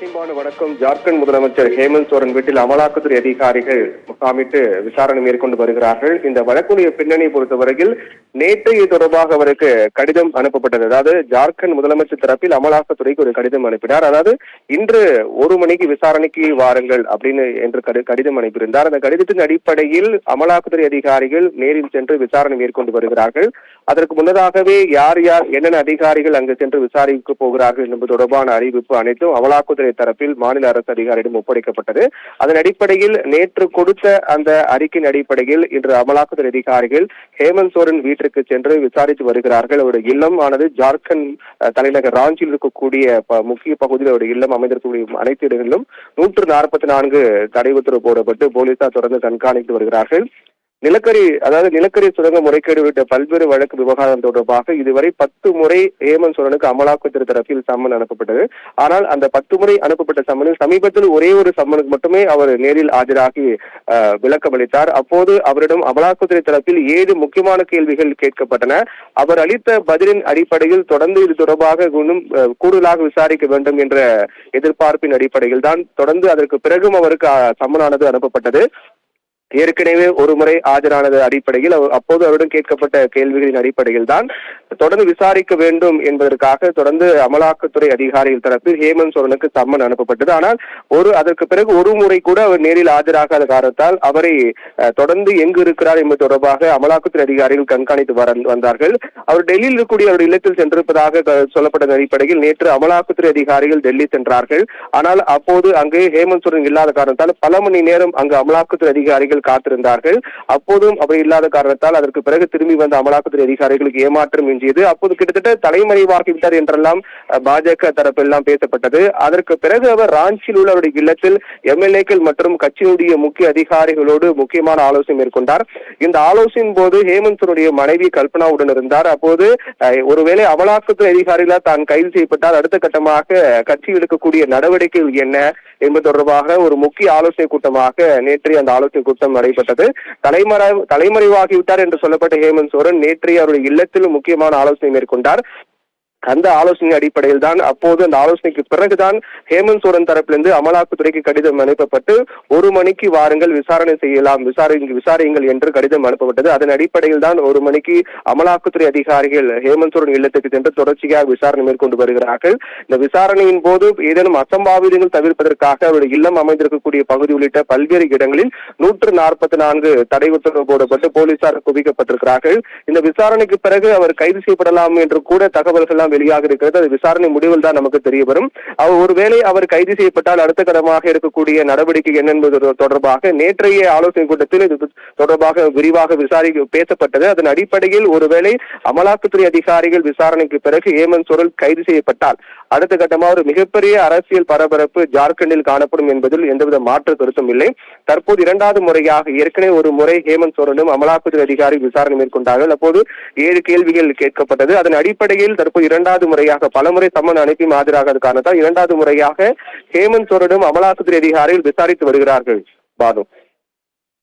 அன்பான வணக்கம். ஜார்க்கண்ட் முதலமைச்சர் ஹேமந்த் சோரன் வீட்டில் அமலாக்கத்துறை அதிகாரிகள் முகாமிட்டு விசாரணை மேற்கொண்டு வருகிறார்கள். இந்த வழக்குடைய பின்னணியை பொறுத்தவரையில் நேற்று இது தொடர்பாக அவருக்கு கடிதம் அனுப்பப்பட்டது. அதாவது ஜார்க்கண்ட் முதலமைச்சர் தரப்பில் அமலாக்கத்துறைக்கு ஒரு கடிதம் அனுப்பினார். அதாவது இன்று 1 மணிக்கு விசாரணைக்கு வாருங்கள் அப்படின்னு என்று கடிதம் அனுப்பியிருந்தார். அந்த கடிதத்தின் அடிப்படையில் அமலாக்கத்துறை அதிகாரிகள் நேரில் சென்று விசாரணை மேற்கொண்டு வருகிறார்கள். அதற்கு முன்னதாகவே யார் யார் என்னென்ன அதிகாரிகள் அங்கு சென்று விசாரிக்க போகிறார்கள் என்பது தொடர்பான அறிவிப்பு அனைத்தும் அமலாக்கத்துறை தரப்பில் மாநில அரசு அதிகாரியிடம் ஒப்படைக்கப்பட்டது. அதன் அடிப்படையில் நேற்று கொடுத்த அந்த அறிக்கையின் அடிப்படையில் இன்று அமலாக்கத்துறை அதிகாரிகள் ஹேமந்த் சோரன் வீட்டிற்கு சென்று விசாரித்து வருகிறார்கள். அவருடைய இல்லம் ஆனது ஜார்க்கண்ட் தலைநகர் ராஞ்சியில் இருக்கக்கூடிய முக்கிய பகுதியில் அவருடைய இல்லம் அமைந்திருக்கக்கூடிய அனைத்து இடங்களிலும் 144 தடை உத்தரவு போடப்பட்டு போலீசார் தொடர்ந்து கண்காணித்து வருகிறார்கள். நிலக்கரி சுரங்க முறைகேடு உள்ளிட்ட பல்வேறு வழக்கு விவகாரம் தொடர்பாக இதுவரை 10 முறை ஹேமந்த் சோரனுக்கு அமலாக்கத்துறை தரப்பில் சம்மன் அனுப்பப்பட்டது. ஆனால் அந்த 10 முறை அனுப்பப்பட்ட சம்மனில் சமீபத்தில் ஒரே ஒரு சம்மனுக்கு மட்டுமே அவர் நேரில் ஆஜராகி விளக்கம் அளித்தார். அப்போது அவரிடம் அமலாக்கத்துறை தரப்பில் 7 முக்கியமான கேள்விகள் கேட்கப்பட்டன. அவர் அளித்த பதிலின் அடிப்படையில் தொடர்ந்து இது தொடர்பாக கூடுதலாக விசாரிக்க வேண்டும் என்ற எதிர்பார்ப்பின் அடிப்படையில் தான் தொடர்ந்து அதற்கு பிறகும் அவருக்கு சம்மனானது அனுப்பப்பட்டது. ஏற்கனவே ஒரு முறை ஆஜரானது அடிப்படையில் அப்போது அவரிடம் கேட்கப்பட்ட கேள்விகளின் அடிப்படையில் தான் தொடர்ந்து விசாரிக்க வேண்டும் என்பதற்காக தொடர்ந்து அமலாக்கத்துறை அதிகாரிகள் தரப்பில் ஹேமந்த் சோரனுக்கு சம்மன் அனுப்பப்பட்டது. ஆனால் அதற்கு பிறகு ஒரு முறை கூட அவர் நேரில் ஆஜராகாத காரணத்தால் அவரை தொடர்ந்து எங்கு இருக்கிறார் என்பது தொடர்பாக அமலாக்கத்துறை அதிகாரிகள் கண்காணித்து வந்தார்கள். அவர் டெல்லியில் இருக்கக்கூடிய அவருடைய இல்லத்தில் சென்றிருப்பதாக சொல்லப்பட்ட அடிப்படையில் நேற்று அமலாக்கத்துறை அதிகாரிகள் டெல்லி சென்றார்கள். ஆனால் அப்போது அங்கு ஹேமந்த் சோரன் இல்லாத காரணத்தால் பல மணி நேரம் அங்கு அமலாக்கத்துறை அதிகாரிகள் காத்திருந்தார்கள். அப்போதும் அவர் இல்லாத காரணத்தால் அதற்கு பிறகு திரும்பி வந்த அமலாக்கத்துறை அதிகாரிகளுக்கு ஏமாற்றம் மிஞ்சியது. அப்போது கிட்டத்தட்ட தலைமறைவாகிவிட்டார் என்றெல்லாம் பாஜக தரப்பெல்லாம் பேசப்பட்டது. அதற்கு பிறகு அவர் ராஞ்சியில் உள்ள அவருடைய இல்லத்தில் எம்எல்ஏக்கள் மற்றும் கட்சியினுடைய முக்கிய அதிகாரிகளோடு முக்கியமான ஆலோசனை மேற்கொண்டார். இந்த ஆலோசனையின் போது ஹேமந்த் சோரனுடைய மனைவி கல்பனாவுடன் இருந்தார். அப்போது ஒருவேளை அமலாக்கத்துறை அதிகாரிகளால் தான் கைது செய்யப்பட்டால் அடுத்த கட்டமாக கட்சி எடுக்கக்கூடிய நடவடிக்கைகள் என்ன என்பது தொடர்பாக ஒரு முக்கிய ஆலோசனை கூட்டமாக நேற்றைய அந்த ஆலோசனை கூட்டம் நடைபெற்றது. தலைமறைவாகிவிட்டார் என்று சொல்லப்பட்ட ஹேமந்த் சோரன் நேற்றைய அவருடைய இல்லத்திலும் முக்கியமான ஆலோசனை மேற்கொண்டார். அந்த ஆலோசனை அடிப்படையில் தான் அப்போது அந்த ஆலோசனைக்கு பிறகுதான் ஹேமந்த் சோரன் தரப்பிலிருந்து அமலாக்கத்துறைக்கு கடிதம் அனுப்பப்பட்டு 1 மணிக்கு வாருங்கள் விசாரணை செய்யலாம் விசாரியுங்கள் என்று கடிதம் அனுப்பப்பட்டது. அதன் அடிப்படையில் தான் 1 மணிக்கு அமலாக்கத்துறை அதிகாரிகள் ஹேமந்த் சோரன் இல்லத்துக்கு சென்று தொடர்ச்சியாக விசாரணை மேற்கொண்டு வருகிறார்கள். இந்த விசாரணையின் போது ஏதேனும் அசம்பாவிதங்கள் தவிர்ப்பதற்காக அவருடைய இல்லம் அமைந்திருக்கக்கூடிய பகுதி உள்ளிட்ட பல்வேறு இடங்களில் 144 தடை உத்தரவு போடப்பட்டு போலீசார் குவிக்கப்பட்டிருக்கிறார்கள். இந்த விசாரணைக்கு பிறகு அவர் கைது செய்யப்படலாம் என்று கூட தகவல்கள் வெளியாக இருக்கிறது. அது விசாரணை முடிவில் தான் நமக்கு தெரிய வரும். ஒருவேளை அவர் கைது செய்யப்பட்டால் அடுத்த கட்டமாக இருக்கக்கூடிய நடவடிக்கை என்ன என்பது தொடர்பாக நேற்றைய ஆலோசனை கூட்டத்தில் இது தொடர்பாக விரிவாக பேசப்பட்டது. அதன் அடிப்படையில் ஒருவேளை அமலாக்கத்துறை அதிகாரிகள் விசாரணைக்கு பிறகு ஹேமந்த் சோரன் கைது செய்யப்பட்டால் அடுத்த கட்டமாக ஒரு மிகப்பெரிய அரசியல் பரபரப்பு ஜார்க்கண்டில் காணப்படும் என்பதில் எந்தவித மாற்று கருத்தும் இல்லை. தற்போது 2வது முறையாக ஏற்கனவே ஒரு முறை ஹேமந்த் சோரனும் அமலாக்கத்துறை அதிகாரி விசாரணை மேற்கொண்டார்கள். அப்போது 7 கேள்விகள் கேட்கப்பட்டது. அதன் அடிப்படையில் தற்போது 2வது முறையாக பலமுறை சம்மன் அனுப்பி ஆஜராகாத காரணத்தால் 2வது முறையாக ஹேமந்த் சோரனும் அமலாக்கத்துறை அதிகாரிகள் விசாரித்து வருகிறார்கள். பானு.